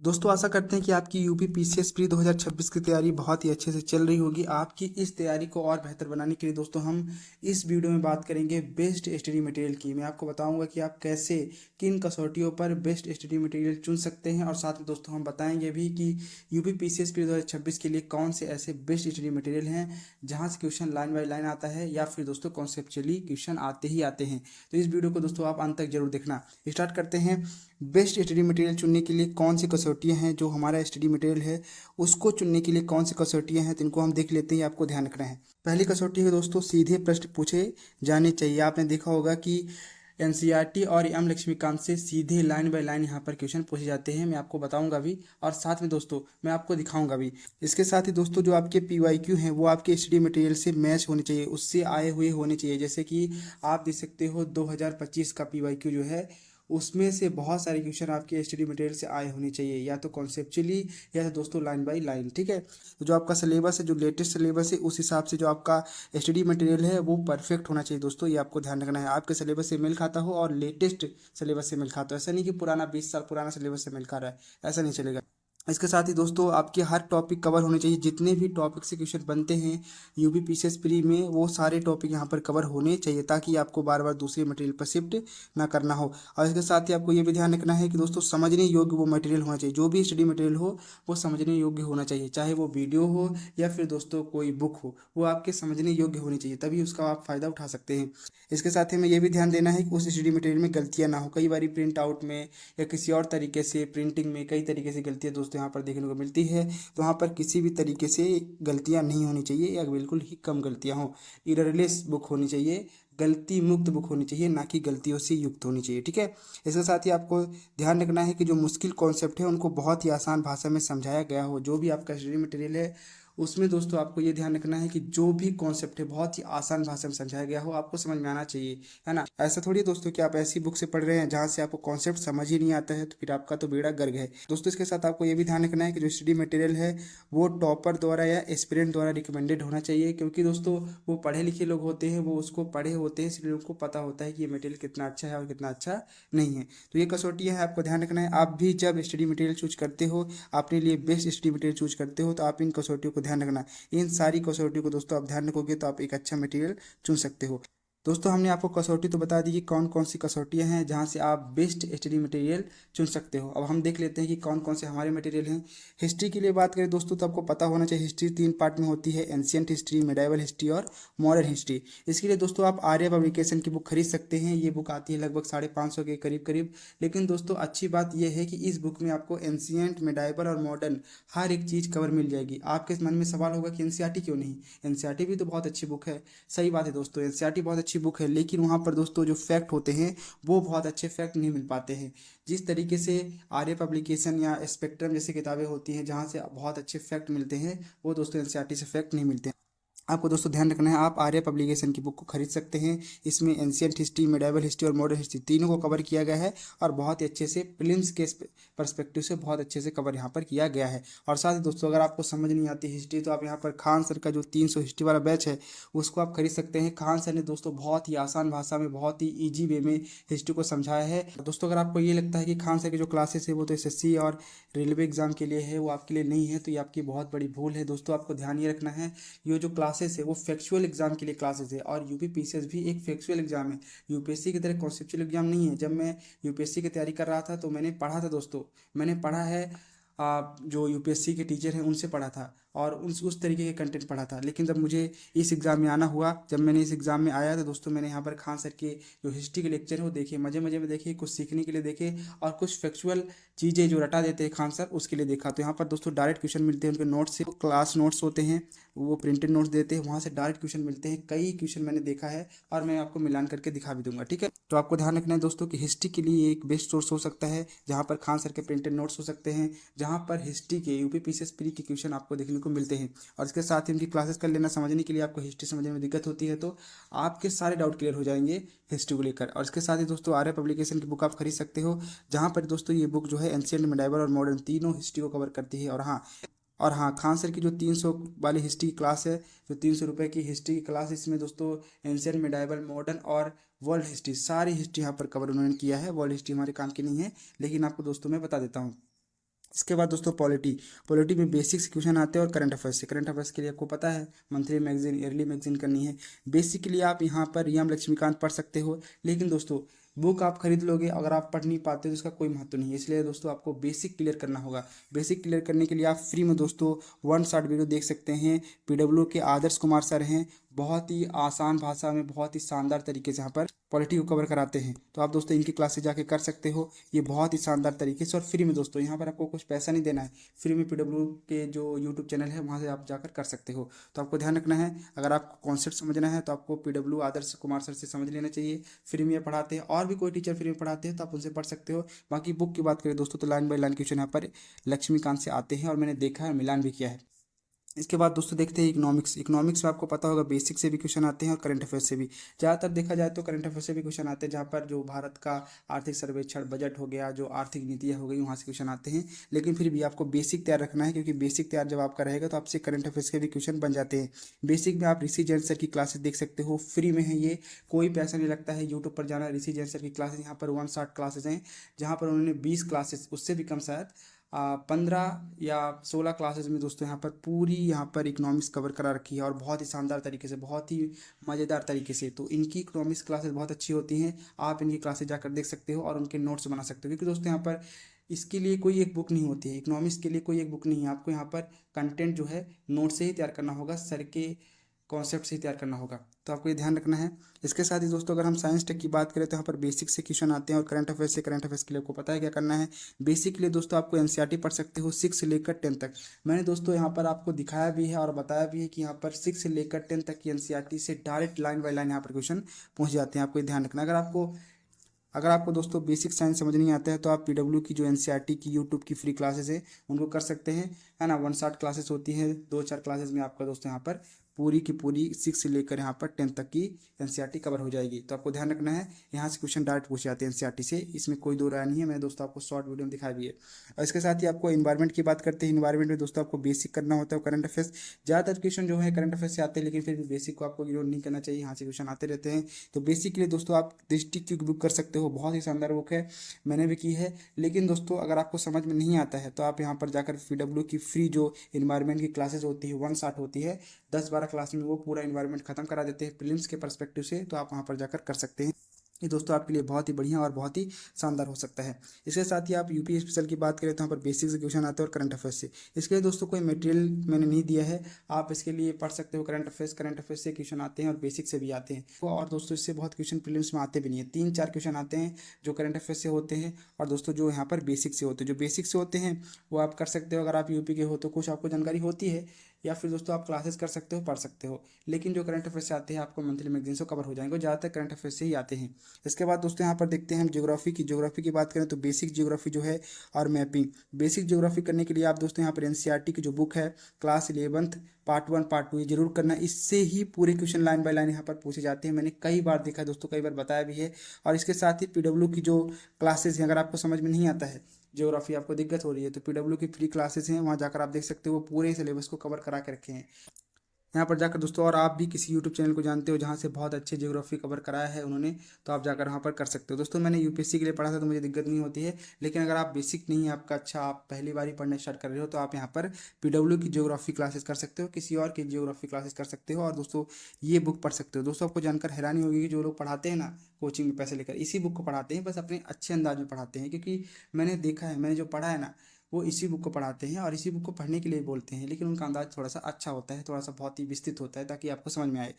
दोस्तों आशा करते हैं कि आपकी यूपी पीसीएस प्री 2026 की तैयारी बहुत ही अच्छे से चल रही होगी। आपकी इस तैयारी को और बेहतर बनाने के लिए दोस्तों हम इस वीडियो में बात करेंगे बेस्ट स्टडी मटेरियल की। मैं आपको बताऊंगा कि आप कैसे किन कसौटियों पर बेस्ट स्टडी मटेरियल चुन सकते हैं, और साथ में दोस्तों हम बताएंगे भी कि यूपी पीसीएस प्री 2026 के लिए कौन से ऐसे बेस्ट स्टडी मटेरियल हैं जहाँ से क्वेश्चन लाइन बाई लाइन आता है या फिर दोस्तों कॉन्सेप्चुअली क्वेश्चन आते ही आते हैं। तो इस वीडियो को दोस्तों आप अंत तक जरूर देखना। स्टार्ट करते हैं। बेस्ट स्टडी मटेरियल चुनने के लिए कौन सी कसौटियाँ हैं, जो हमारा स्टडी मटेरियल है उसको चुनने के लिए कौन सी कसौटियाँ हैं, तो इनको हम देख लेते हैं। आपको ध्यान रखना है। पहली कसौटी है दोस्तों, सीधे प्रश्न पूछे जाने चाहिए। आपने देखा होगा कि एनसीईआरटी और एम लक्ष्मीकांत से सीधे लाइन बाय लाइन यहाँ पर क्वेश्चन पूछे जाते हैं। मैं आपको बताऊंगा भी और साथ में दोस्तों मैं आपको दिखाऊंगा भी। इसके साथ ही दोस्तों जो आपके पीवाईक्यू हैं वो आपके स्टडी मटेरियल से मैच होने चाहिए, उससे आए हुए होने चाहिए। जैसे कि आप देख सकते हो 2025 का पीवाईक्यू जो है उसमें से बहुत सारे क्वेश्चन आपके स्टडी मटेरियल से आए होने चाहिए, या तो कॉन्सेप्चुअली या तो दोस्तों लाइन बाय लाइन। ठीक है, तो जो आपका सिलेबस है, जो लेटेस्ट सिलेबस है, उस हिसाब से जो आपका स्टडी मटेरियल है वो परफेक्ट होना चाहिए। दोस्तों ये आपको ध्यान रखना है, आपके सिलेबस से मेल खाता हो और लेटेस्ट सिलेबस से मेल खाता हो। ऐसा नहीं कि पुराना 20 साल पुराना सिलेबस से मेल खा रहा है, ऐसा नहीं चलेगा। इसके साथ ही दोस्तों आपके हर टॉपिक कवर होने चाहिए। जितने भी टॉपिक से क्वेश्चन बनते हैं यूपी पीसीएस प्री में, वो सारे टॉपिक यहाँ पर कवर होने चाहिए, ताकि आपको बार बार दूसरे मटेरियल पर शिफ्ट ना करना हो। और इसके साथ ही आपको ये भी ध्यान रखना है कि दोस्तों समझने योग्य वो मटेरियल होना चाहिए। जो भी स्टडी मटेरियल हो वो समझने योग्य होना चाहिए, चाहे वो वीडियो हो या फिर दोस्तों कोई बुक हो, वो आपके समझने योग्य होनी चाहिए, तभी उसका आप फ़ायदा उठा सकते हैं। इसके साथ ही हमें ये भी ध्यान देना है कि उस स्टडी मटेरियल में गलतियाँ ना हो। कई बार प्रिंट आउट में या किसी और तरीके से प्रिंटिंग में कई तरीके से गलतियाँ दोस्तों यहाँ पर देखने को मिलती है। तो वहाँ पर किसी भी तरीके से गलतियाँ नहीं होनी चाहिए, या बिल्कुल ही कम गलतियाँ हों। एररलेस बुक होनी चाहिए, गलती मुक्त बुक होनी चाहिए, ना कि गलतियों से युक्त होनी चाहिए। ठीक है, इसके साथ ही आपको ध्यान रखना है कि जो मुश्किल कॉन्सेप्ट है उनको बहुत ही आसान भाषा में समझाया गया हो। जो भी आपका स्टडी मटेरियल है उसमें दोस्तों आपको ये ध्यान रखना है कि जो भी कॉन्सेप्ट है बहुत ही आसान भाषा में समझाया गया हो, आपको समझ में आना चाहिए, है ना। ऐसा थोड़ी है दोस्तों कि आप ऐसी बुक से पढ़ रहे हैं जहाँ से आपको कॉन्सेप्ट समझ ही नहीं आता है, तो फिर आपका तो बेड़ा गर्क है। दोस्तों इसके साथ आपको ये भी ध्यान रखना है कि जो स्टडी मटेरियल है वो टॉपर द्वारा या एस्पिरेंट द्वारा रिकमेंडेड होना चाहिए, क्योंकि दोस्तों वो पढ़े लिखे लोग होते हैं, वो उसको पढ़े होते हैं, इसलिए उनको पता होता है कि ये मटेरियल कितना अच्छा है और कितना अच्छा नहीं है। तो ये कसौटियाँ हैं, आपको ध्यान रखना है। आप भी जब स्टडी मटेरियल चूज करते हो, अपने लिए बेस्ट स्टडी मटेरियल चूज करते हो, तो आप इन कसौटियों को ध्यान रखना। इन सारी कसौटियों को दोस्तों आप ध्यान रखोगे तो आप एक अच्छा मटेरियल चुन सकते हो। दोस्तों हमने आपको कसौटी तो बता दी कि कौन कौन सी कसौटियाँ हैं जहाँ से आप बेस्ट स्टडी मटेरियल चुन सकते हो। अब हम देख लेते हैं कि कौन कौन से हमारे मटेरियल हैं। हिस्ट्री के लिए बात करें दोस्तों तो आपको पता होना चाहिए हिस्ट्री 3 पार्ट में होती है, एंशियंट हिस्ट्री, मेडाइवल हिस्ट्री और मॉडर्न हिस्ट्री। इसके लिए दोस्तों आप आर्य पब्लिकेशन की बुक खरीद सकते हैं। ये बुक आती है लगभग 550 के करीब करीब। लेकिन दोस्तों अच्छी बात यह है कि इस बुक में आपको एंशियंट, मेडाइवल और मॉडर्न हर एक चीज़ कवर मिल जाएगी। आपके मन में सवाल होगा कि एनसीईआरटी क्यों नहीं, एनसीईआरटी भी तो बहुत अच्छी बुक है। सही बात है दोस्तों, एनसीईआरटी बहुत अच्छी बुक है, लेकिन वहाँ पर दोस्तों जो फैक्ट होते हैं वो बहुत अच्छे फैक्ट नहीं मिल पाते हैं। जिस तरीके से आर्य पब्लिकेशन या स्पेक्ट्रम जैसी किताबें होती हैं जहाँ से बहुत अच्छे फैक्ट मिलते हैं, वो दोस्तों एनसीईआरटी से फैक्ट नहीं मिलते हैं। आपको दोस्तों ध्यान रखना है, आप आर्य पब्लिकेशन की बुक को खरीद सकते हैं। इसमें एंशियंट हिस्ट्री, मेडाइवल हिस्ट्री और मॉडर्न हिस्ट्री तीनों को कवर किया गया है, और बहुत ही अच्छे से प्रीलिम्स के पर्सपेक्टिव से बहुत अच्छे से कवर यहाँ पर किया गया है। और साथ ही दोस्तों अगर आपको समझ नहीं आती हिस्ट्री, तो आप यहाँ पर खान सर का जो 300 हिस्ट्री वाला बैच है उसको आप खरीद सकते हैं। खान सर ने दोस्तों बहुत ही आसान भाषा में, बहुत ही ईजी वे में हिस्ट्री को समझाया है। दोस्तों अगर आपको ये लगता है कि खान सर की जो क्लासेस है वो तो एसएससी और रेलवे एग्जाम के लिए है, वो आपके लिए नहीं है, तो ये आपकी बहुत बड़ी भूल है। दोस्तों आपको ध्यान ये रखना है, ये जो क्लासेस है वो फैक्चुअल एग्जाम के लिए क्लासेस है, और यूपी पीसीएस भी एक फैक्चुअल एग्जाम है, यूपीएससी की तरह कॉन्सेप्चुअल एग्जाम नहीं है। जब मैं यूपीएससी की तैयारी कर रहा था तो मैंने पढ़ा था दोस्तों, मैंने पढ़ा है जो यूपीएससी के टीचर हैं उनसे पढ़ा था, और उस तरीके के कंटेंट पढ़ा था। लेकिन जब मुझे इस एग्ज़ाम में आना हुआ, जब मैंने इस एग्ज़ाम में आया तो दोस्तों मैंने यहाँ पर खान सर के जो हिस्ट्री के लेक्चर है वो देखे, मज़े मज़े में देखे, कुछ सीखने के लिए देखे, और कुछ फैक्चुअल चीज़ें जो रटा देते हैं खान सर उसके लिए देखा। तो यहाँ पर दोस्तों डायरेक्ट क्वेश्चन मिलते हैं, उनके नोट्स से क्लास नोट्स होते हैं, वो प्रिंटेड नोट्स देते हैं, वहाँ से डायरेक्ट क्वेश्चन मिलते हैं। कई क्वेश्चन मैंने देखा है और मैं आपको मिलान करके दिखा भी दूंगा। ठीक है, तो आपको ध्यान रखना है दोस्तों कि हिस्ट्री के लिए एक बेस्ट सोर्स हो सकता है, जहाँ पर खान सर के प्रिंटेड नोट्स हो सकते हैं, जहाँ पर हिस्ट्री के यूपी पीसीएस प्री के क्वेश्चन आपको देखने को मिलते हैं। और इसके साथ ही उनकी क्लासेस कर लेना। समझने के लिए आपको हिस्ट्री समझने में दिक्कत होती है तो आपके सारे डाउट क्लियर हो जाएंगे हिस्ट्री को लेकर। और इसके साथ ही दोस्तों आर्य पब्लिकेशन की बुक आप खरीद सकते हो, जहाँ पर दोस्तों ये बुक जो है एंशियंट, मेडाइवल और मॉडर्न तीनों हिस्ट्री को कवर करती है। और हाँ खान सर की जो 300 वाली हिस्ट्री की क्लास है, जो 300 रुपये की हिस्ट्री की क्लास, इसमें दोस्तों एंशियंट, मेडाइवल, मॉडर्न और वर्ल्ड हिस्ट्री, सारी हिस्ट्री यहाँ पर कवर उन्होंने किया है। वर्ल्ड हिस्ट्री हमारे काम की नहीं है, लेकिन आपको दोस्तों मैं बता देता हूँ। इसके बाद दोस्तों पॉलिटी में बेसिक से क्वेश्चन आते हैं और करंट अफेयर्स से। करंट अफेयर्स के लिए आपको पता है मंथली मैगजीन, ईयरली मैगजीन करनी है। बेसिकली आप यहाँ पर रियम लक्ष्मीकांत पढ़ सकते हो, लेकिन दोस्तों बुक आप खरीद लोगे, अगर आप पढ़ नहीं पाते तो उसका कोई महत्व नहीं है। इसलिए दोस्तों आपको बेसिक क्लियर करना होगा। बेसिक क्लियर करने के लिए आप फ्री में दोस्तों 1 शॉट वीडियो देख सकते हैं। पीडब्ल्यू के आदर्श कुमार सर हैं, बहुत ही आसान भाषा में बहुत ही शानदार तरीके से यहाँ पर पॉलिटी को कवर कराते हैं। तो आप दोस्तों इनकी क्लासेस जाके कर सकते हो, ये बहुत ही शानदार तरीके से और फ्री में दोस्तों। यहाँ पर आपको कुछ पैसा नहीं देना है, फ्री में पीडब्ल्यू के जो यूट्यूब चैनल है वहाँ से आप जाकर कर सकते हो। तो आपको ध्यान रखना है, अगर आपको कॉन्सेप्ट समझना है तो आपको पीडब्ल्यू आदर्श कुमार सर से समझ लेना चाहिए। फ्री में पढ़ाते हैं, और भी कोई टीचर फ्री में पढ़ाते हैं तो आप उनसे पढ़ सकते हो। बाकी बुक की बात करें दोस्तों तो लाइन बाय लाइन क्वेश्चन यहाँ पर लक्ष्मीकांत से आते हैं और मैंने देखा है, मिलान भी किया है। इसके बाद दोस्तों देखते हैं इकोनॉमिक्स में आपको पता होगा बेसिक से भी क्वेश्चन आते हैं और करंट अफेयर्स से भी। ज़्यादातर देखा जाए तो करंट अफेयर्स से भी क्वेश्चन आते हैं, जहाँ पर जो भारत का आर्थिक सर्वेक्षण, बजट हो गया, जो आर्थिक नीतियाँ हो गई, वहाँ से क्वेश्चन आते हैं। लेकिन फिर भी आपको बेसिक तैयार रखना है, क्योंकि बेसिक तैयार जब आपका रहेगा तो आपसे करंट अफेयर्स के भी क्वेश्चन बन जाते हैं। बेसिक में आप ऋषि जैन सर की क्लासेस देख सकते हो, फ्री में है ये, कोई पैसा नहीं लगता है। यूट्यूब पर जाना, ऋषि जैन सर की क्लासेस, यहाँ पर 1 शॉट क्लासेस हैं, जहाँ पर उन्होंने 20 क्लासेस, उससे भी कम शायद 15 या 16 क्लासेस में दोस्तों यहाँ पर पूरी यहाँ पर इकोनॉमिक्स कवर करा रखी है, और बहुत ही शानदार तरीके से, बहुत ही मज़ेदार तरीके से। तो इनकी इकोनॉमिक्स क्लासेस बहुत अच्छी होती हैं, आप इनकी क्लासेस जाकर देख सकते हो और उनके नोट्स बना सकते हो। क्योंकि दोस्तों यहाँ पर इसके लिए कोई एक बुक नहीं होती है, इकोनॉमिक्स के लिए कोई एक बुक नहीं है। आपको यहाँ पर कंटेंट जो है नोट से ही तैयार करना होगा, सर के कॉन्सेप्ट से ही तैयार करना होगा। तो आपको ये ध्यान रखना है। इसके साथ ही दोस्तों अगर हम साइंस टेक की बात करें तो यहाँ पर बेसिक से क्वेश्चन आते हैं और करंट अफेयर्स से। करंट अफेयर्स के लिए आपको पता है क्या करना है। बेसिक के लिए दोस्तों आपको एनसीईआरटी पढ़ सकते हो 6 से लेकर 10 तक। मैंने दोस्तों यहाँ पर आपको दिखाया भी है और बताया भी है कि यहाँ पर 6 से लेकर 10 तक की एनसीईआरटी से डायरेक्ट लाइन बाय लाइन यहाँ पर क्वेश्चन पहुँच जाते हैं। आपको ये ध्यान रखना। अगर आपको दोस्तों बेसिक साइंस समझ नहीं आता है तो आप पीडब्ल्यू की जो एनसीईआरटी की यूट्यूब की फ्री क्लासेस है उनको कर सकते हैं, है ना। 1 शॉट क्लासेस होती हैं, 2-4 क्लासेस में आपका दोस्तों यहाँ पर पूरी की पूरी 6 से लेकर यहाँ पर 10 तक की एनसीईआरटी कवर हो जाएगी। तो आपको ध्यान रखना है, यहाँ से क्वेश्चन डायरेक्ट पूछे जाते हैं एनसीईआरटी से, इसमें कोई दो राय नहीं है। मैंने दोस्तों आपको शॉर्ट वीडियो में दिखाया भी है। और इसके साथ ही आपको इन्वायरमेंट की बात करते हैं। इन्वायरमेंट में दोस्तों आपको बेसिक करना होता है, करंट अफेयर्स। ज़्यादातर क्वेश्चन जो है करंट अफेयर्स से आते हैं, लेकिन फिर भी बेसिक को आपको इग्नोर नहीं करना चाहिए, यहाँ से क्वेश्चन आते रहते हैं। तो बेसिक के लिए दोस्तों आप दृष्टि की बुक कर सकते हो, बहुत ही शानदार बुक है, मैंने भी की है। लेकिन दोस्तों अगर आपको समझ में नहीं आता है तो आप यहाँ पर जाकर पीडब्ल्यू की फ्री जो इन्वायरमेंट की क्लासेस होती है 1 शॉट होती है, 10-12 क्लास में वो पूरा इन्वायरमेंट खत्म करा देते हैं प्रीलिम्स के पर्सपेक्टिव से। तो आप वहाँ पर जाकर कर सकते हैं। ये दोस्तों आपके लिए बहुत ही बढ़िया और बहुत ही शानदार हो सकता है। इसके साथ ही आप यूपी स्पेशल की बात करें तो यहाँ पर बेसिक से क्वेश्चन आते हैं और करंट अफेयर्स से। इसके लिए दोस्तों कोई मटेरियल मैंने नहीं दिया है, आप इसके लिए पढ़ सकते हो। करंट अफेयर्स से क्वेश्चन आते हैं और बेसिक से भी आते हैं। और दोस्तों इससे बहुत क्वेश्चन प्रीलिम्स में आते भी नहीं है, 3-4 क्वेश्चन आते हैं जो करंट अफेयर्स से होते हैं, और दोस्तों जो यहाँ पर बेसिक से होते हैं। जो बेसिक से होते हैं वो आप कर सकते हो, अगर आप यूपी के हो तो कुछ आपको जानकारी होती है, या फिर दोस्तों आप क्लासेस कर सकते हो, पढ़ सकते हो। लेकिन जो करंट अफेयर्स से आते हैं आपको मंथली मैगजीन से कवर हो जाएंगे, ज़्यादातर करंट अफेयर्स से ही आते हैं। इसके बाद दोस्तों यहाँ पर देखते हैं हम ज्योग्राफी की बात करें तो बेसिक ज्योग्राफी जो है और मैपिंग। बेसिक ज्योग्राफी करने के लिए आप दोस्तों यहाँ पर एनसीईआरटी की जो बुक है क्लास 11th पार्ट 1 पार्ट 2 ये जरूर करना। इससे ही पूरे क्वेश्चन लाइन बाय लाइन यहाँ पर पूछे जाते हैं, मैंने कई बार देखा है दोस्तों, कई बार बताया भी है। और इसके साथ ही पीडब्ल्यू की जो क्लासेस हैं, अगर आपको समझ में नहीं आता है ज्योग्राफी, आपको दिक्कत हो रही है, तो पीडब्ल्यू की फ्री क्लासेस हैं, वहाँ जाकर आप देख सकते हो, वो पूरे सिलेबस को कवर करा के रखे हैं यहाँ पर जाकर दोस्तों। और आप भी किसी यूट्यूब चैनल को जानते हो जहाँ से बहुत अच्छे ज्योग्राफी कवर कराया है उन्होंने, तो आप जाकर वहाँ पर कर सकते हो। दोस्तों मैंने यूपीएससी के लिए पढ़ा था तो मुझे दिक्कत नहीं होती है, लेकिन अगर आप बेसिक नहीं है आपका, अच्छा आप पहली बार ही पढ़ने स्टार्ट कर रहे हो, तो आप यहाँ पर पीडब्ल्यू की ज्योग्राफी क्लासेस कर सकते हो, किसी और की ज्योग्राफी क्लासेस कर सकते हो। और दोस्तों ये बुक पढ़ सकते हो। दोस्तों आपको जानकर हैरानी होगी कि जो लोग पढ़ाते हैं ना कोचिंग में पैसे लेकर, इसी बुक को पढ़ाते हैं, बस अपने अच्छे अंदाज में पढ़ाते हैं। क्योंकि मैंने देखा है, मैंने जो पढ़ा है ना वो इसी बुक को पढ़ाते हैं और इसी बुक को पढ़ने के लिए बोलते हैं, लेकिन उनका अंदाज थोड़ा सा अच्छा होता है, थोड़ा सा बहुत ही विस्तृत होता है, ताकि आपको समझ में आए।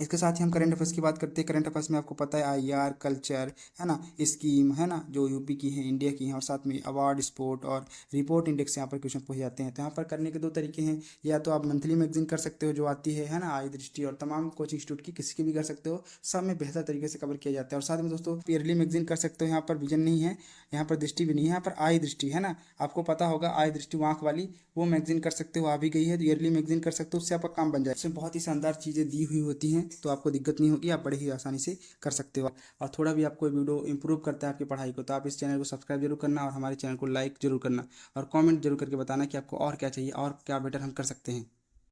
इसके साथ ही हम करंट अफेयर्स की बात करते हैं। करंट अफेयर्स में आपको पता है आईआर, कल्चर, है ना, स्कीम, है ना, जो यूपी की है, इंडिया की है, और साथ में अवार्ड, स्पोर्ट और रिपोर्ट इंडेक्स यहाँ पर क्वेश्चन पूछ जाते हैं। तो यहाँ पर करने के 2 तरीके हैं, या तो आप मंथली मैगजीन कर सकते हो जो आती है ना, आई दृष्टि, और तमाम कोचिंग इंस्टीट्यूट की किसी की भी कर सकते हो, सब में बेहतर तरीके से कवर किया जाता है। और साथ में दोस्तों ईयरली मैगजीन कर सकते हो, यहाँ पर विजन नहीं है, यहाँ पर दृष्टि भी नहीं है, यहाँ पर आई दृष्टि है ना, आपको पता होगा आई दृष्टि, वो आँख वाली, वो मैगजीन कर सकते हो, आ भी गई है, तो ईयरली मैगजीन कर सकते हो, उससे आपका काम बन जाए। इसमें बहुत ही शानदार चीज़ें दी हुई होती हैं, तो आपको दिक्कत नहीं होगी, आप बड़े ही आसानी से कर सकते हो। और थोड़ा भी आपको वीडियो इंप्रूव करता है आपकी पढ़ाई को, तो आप इस चैनल को सब्सक्राइब जरूर करना और हमारे चैनल को लाइक जरूर करना, और कमेंट जरूर करके बताना कि आपको और क्या चाहिए और क्या बेटर हम कर सकते हैं।